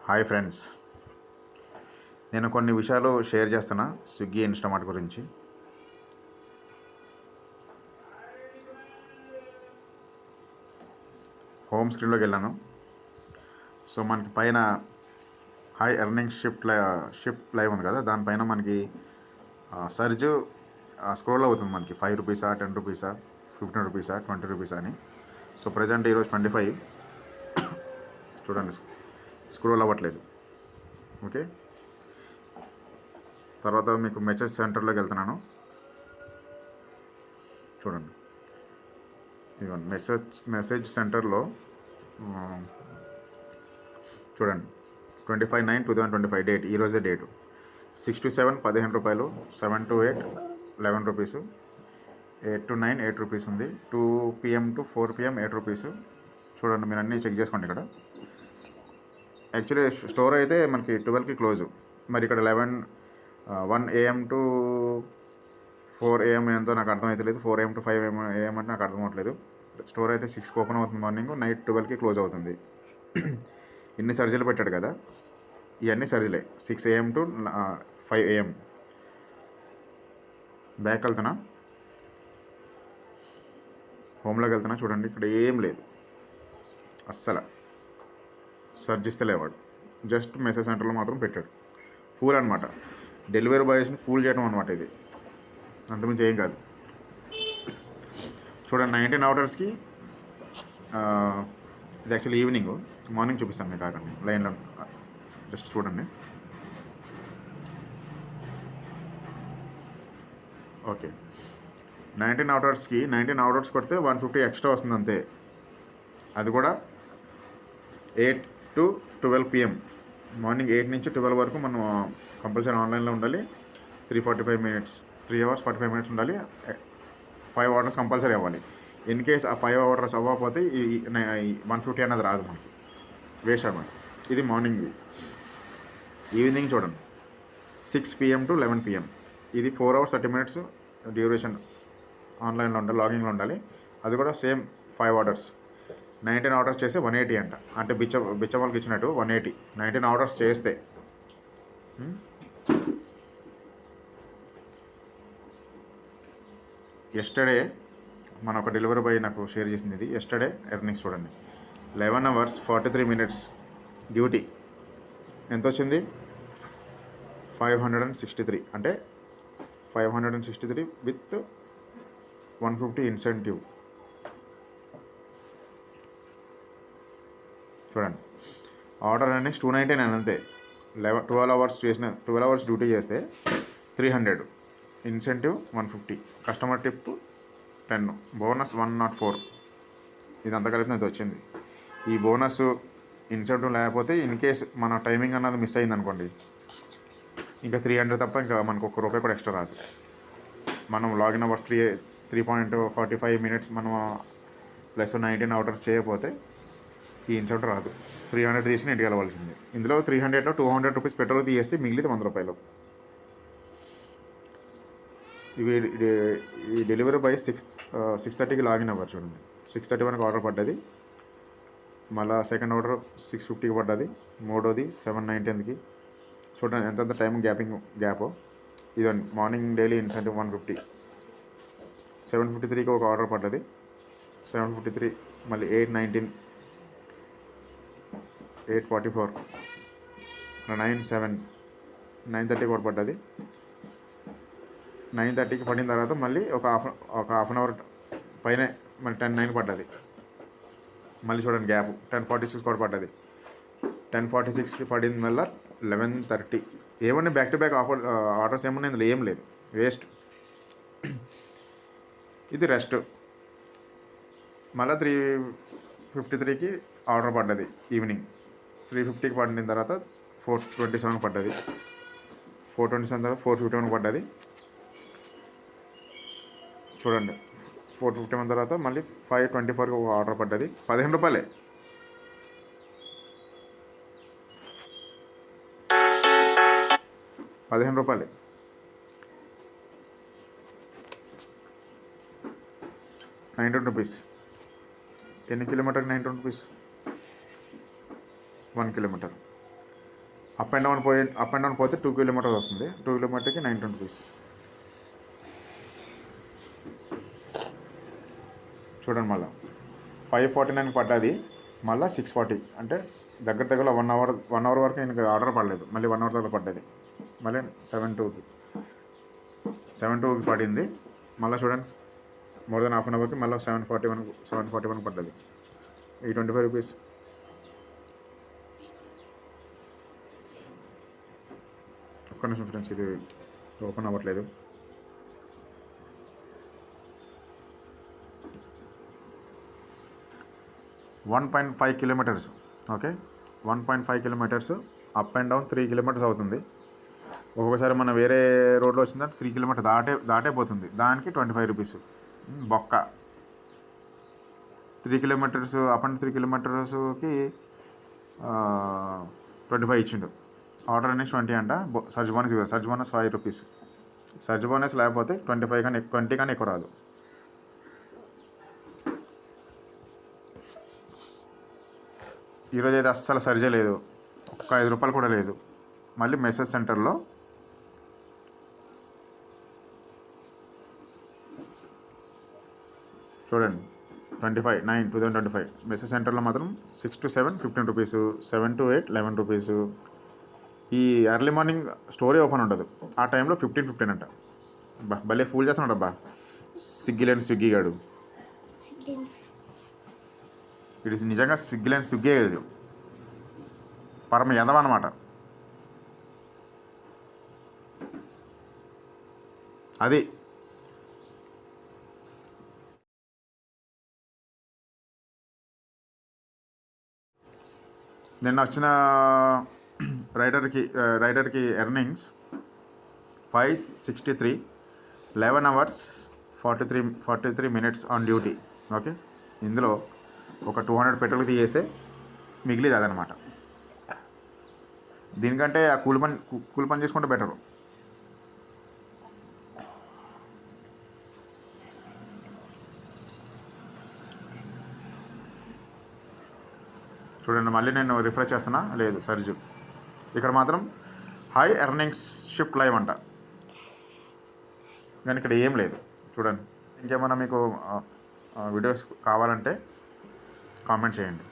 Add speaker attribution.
Speaker 1: Hi friends, నేను కొన్ని విషయాలు షేర్ చేస్తున్నా స్విగ్గీ ఇన్స్టామార్ట్ గురించి. హోమ్ స్క్రీన్లోకి వెళ్ళాను. సో మనకి పైన హై ఎర్నింగ్ షిఫ్ట్ లైవ్ ఉంది కదా, దానిపైన మనకి సర్జ్ స్క్రోల్ అవుతుంది. మనకి 5 రూపీసా, 10 రూపీసా, 15 రూపీసా, 20 రూపీసా అని. సో ప్రజెంట్ ఈరోజు 25. చూడండి, స్క్రోల్ అవ్వట్లేదు. ఓకే, తర్వాత మీకు మెసేజ్ సెంటర్లోకి వెళ్తున్నాను. చూడండి, ఇదిగోండి మెసేజ్ సెంటర్లో చూడండి, 25/9/2025 డేట్, ఈరోజే డేటు. 6 to 7 15 రూపాయలు, 7 to 8 11 రూపీసు, 8 to 9 8 రూపీస్ ఉంది, 2 PM to 4 PM 8 రూపీసు. చూడండి, మీరు అన్నీ చెక్ చేసుకోండి. ఇక్కడ యాక్చువల్లీ స్టోర్ అయితే మనకి 12కి క్లోజు. మరి ఇక్కడ 1 AM to 4 AM ఎంతో నాకు అర్థమవుతలేదు. 4 AM to 5 AM అంటే నాకు అర్థం అవ్వట్లేదు. స్టోర్ అయితే 6కి ఓపెన్ అవుతుంది మార్నింగ్, నైట్ 12కి క్లోజ్ అవుతుంది. ఇన్ని సర్జీలు పెట్టాడు కదా, ఇవన్నీ సర్జీలే. 6 AM to 5 AM. బ్యాక్ వెళ్తున్నా, హోమ్లోకి వెళ్తున్నా. చూడండి, ఇక్కడ ఏం లేదు అస్సలు. సర్చ్ ఇస్తలేవాడు, జస్ట్ మెసేజ్ సెంటర్లో మాత్రం పెట్టాడు. ఫూల్ అనమాట, డెలివరీ బాయ్స్ని ఫూల్ చేయడం అనమాట ఇది, అంతకుమించి ఏం కాదు. చూడండి, 19 ఆర్డర్స్కి ఇది యాక్చువల్లీ ఈవినింగ్, మార్నింగ్ చూపిస్తాను మీకు. కాకండి లైన్లో జస్ట్ చూడండి. ఓకే, 19 ఆర్డర్స్కి 19 ఆర్డర్స్ కొడితే 150 ఎక్స్ట్రా వస్తుంది అంతే. అది కూడా 8 to 12 PM, మార్నింగ్ 8 నుంచి 12 వరకు మనం కంపల్సరీ ఆన్లైన్లో ఉండాలి. 3 hours 45 minutes ఉండాలి. 5 ఆర్డర్స్ కంపల్సరీ అవ్వాలి. ఇన్ కేస్ ఆ 5 ఆర్డర్స్ అవ్వకపోతే ఈ 150 అనేది రాదు మనకి, వేస్ట్ అనమాట. ఇది మార్నింగ్. ఈవినింగ్ చూడండి, 6 PM to 11 PM. ఇది 4 hours 30 minutes డ్యూరేషన్. ఆన్లైన్లో ఉండాలి, లాగిన్లో ఉండాలి. అది కూడా సేమ్ 5 ఆర్డర్స్. 19 ఆర్డర్స్ చేస్తే 180 అంట. అంటే బిచ్చవాళ్ళకి ఇచ్చినట్టు 180 19 ఆర్డర్స్ చేస్తే. ఎస్టర్డే మన ఒక డెలివరీ బాయ్ నాకు షేర్ చేసింది ఇది. ఎస్టర్డే ఎర్నింగ్స్ చూడండి, 11 hours 43 minutes డ్యూటీ. ఎంత వచ్చింది? 563. అంటే 563 విత్ 150 ఇన్సెంటివ్. చూడండి, ఆర్డర్ అనేది 299 అంతే. 12 hours డ్యూటీ చేస్తే 300, ఇన్సెంటివ్ 150, కస్టమర్ టిప్ 10, బోనస్ 104. ఇదంతా కలిపి ఇది వచ్చింది. ఈ బోనస్ ఇన్సెంటివ్ లేకపోతే ఇన్ కేస్ మన టైమింగ్ అన్నది మిస్ అయింది అనుకోండి, ఇంకా 300 తప్ప ఇంకా మనకు ₹1 కూడా ఎక్స్ట్రా రాదు. మనం లాగిన్ అవర్స్ 3.45 minutes మనం ప్లస్ 19 ఆర్డర్స్ చేయకపోతే ఈ ఇన్సెంటివ్ రాదు. 300 తీసుకుని ఇంటికి వెళ్ళవలసింది. ఇందులో 300లో 200 రూపీస్ పెట్రోల్ తీసేస్తే మిగిలితే ₹100. ఈ డెలివరీ బాయ్ 6:30కి లాగిన్ అవ్వరు. చూడండి, 6:31కి ఆర్డర్ పడ్డది. మళ్ళీ సెకండ్ ఆర్డర్ 6:50కి పడ్డది. మూడోది 7:19కి. చూడండి ఎంత టైం గ్యాప్. ఇదండి మార్నింగ్ డైలీ ఇన్సెంటివ్ 150. 7:53కి ఒక ఆర్డర్ పడ్డది. 7:53, మళ్ళీ 8:19, 8:44, 9:07, 9:30కి ఒకటి పడ్డది. 9:30కి పడిన తర్వాత మళ్ళీ ఒక హాఫ్ అన్ అవర్ పైన మళ్ళీ 10:09 పడ్డది. మళ్ళీ చూడండి గ్యాప్. 10:46 కూడా పడ్డది. 10:46కి పడింది మళ్ళీ 11:30. ఏమన్నా బ్యాక్ టు బ్యాక్ ఆర్డర్స్ ఏమన్నా ఇందులో ఏం లేదు, వేస్ట్. ఇది రెస్ట్. మళ్ళీ 3:53కి ఆర్డర్ పడ్డది ఈవినింగ్. 3:50కి పడిన తర్వాత 4:27 పడ్డది. 4:27 తర్వాత 4:51 పడ్డది. చూడండి, 4:51 తర్వాత మళ్ళీ 5:24కి ఒక ఆర్డర్ పడ్డది. ₹15. ₹15. 19 రూపీస్. ఎన్ని కిలోమీటర్కి 19 rupees? 1 kilometer. Up and down పోతే 2 కిలోమీటర్స్ వస్తుంది. 2 కిలోమీటర్కి 19 రూపీస్. చూడండి మళ్ళీ 549 పడ్డది, మళ్ళీ 640 అంటే దగ్గర 1 అవర్ వరకు నేను ఆర్డర్ పడలేదు. మళ్ళీ 1 అవర్ దగ్గర పడ్డది, మళ్ళీ 7:02కి పడింది. మళ్ళీ చూడండి మోర్ దెన్ హాఫ్ అన్ అవర్కి మళ్ళీ 741 పడ్డది. ఈ 25 రూపీస్. ఒక్క నిమిషం ఫ్రెండ్స్, ఇది ఓపెన్ అవ్వట్లేదు. $1.5 kilometres. Okay, 1.5 kilometres up and down 3 kilometres అవుతుంది. ఒక్కొక్కసారి మనం వేరే రోడ్లో వచ్చిందంటే 3 కిలోమీటర్ దాటే పోతుంది. దానికి 25 రూపీస్ బొక్క. 3 కిలోమీటర్స్ అప్ అండ్ 3 కిలోమీటర్స్కి 25 ఇచ్చిండు. ఆర్డర్ అనేది 20 అంట. సర్జ్ బోనస్ కదా, surge bonus 5 rupees. Surge bonus లేకపోతే 25 కానీ 20 కానీ ఎక్కువ రాదు. ఈరోజు అయితే అస్సలు సర్జే లేదు, ఒక్క 5 రూపాయలు కూడా లేదు. మళ్ళీ మెసేజ్ సెంటర్లో చూడండి 25/9/2025 మెసేజ్ సెంటర్లో మాత్రం 6 to 7 15 రూపీస్, 7 to 8 11 రూపీస్. ఈ ఎర్లీ మార్నింగ్ స్టోరీ ఓపెన్ ఉంటుంది, ఆ టైంలో 15 అంట. భలే ఫూల్ చేస్తున్నాడు అబ్బా స్విగ్గీ గాడు. ఇది నిజంగా స్విగ్గీ ఇది పరమ ఎదవ అనమాట. అది నిన్న వచ్చిన రైడర్కి earnings 563, 11 hours 43 minutes on duty. Okay, ఇందులో ఒక 200 పెట్రోల్ తీసేస్తే మిగిలిది అదనమాట. దీనికంటే ఆ కూలి పని చేసుకుంటే బెటరు. చూడండి మళ్ళీ నేను రిఫ్రెష్ చేస్తున్నా, లేదు సర్జు. ఇక్కడ మాత్రం హై ఎర్నింగ్స్ షిఫ్ట్ లైవ్ అంట, కానీ ఇక్కడ ఏం లేదు. చూడండి, ఇంకేమైనా మీకు వీడియోస్ కావాలంటే కామెంట్ చేయండి.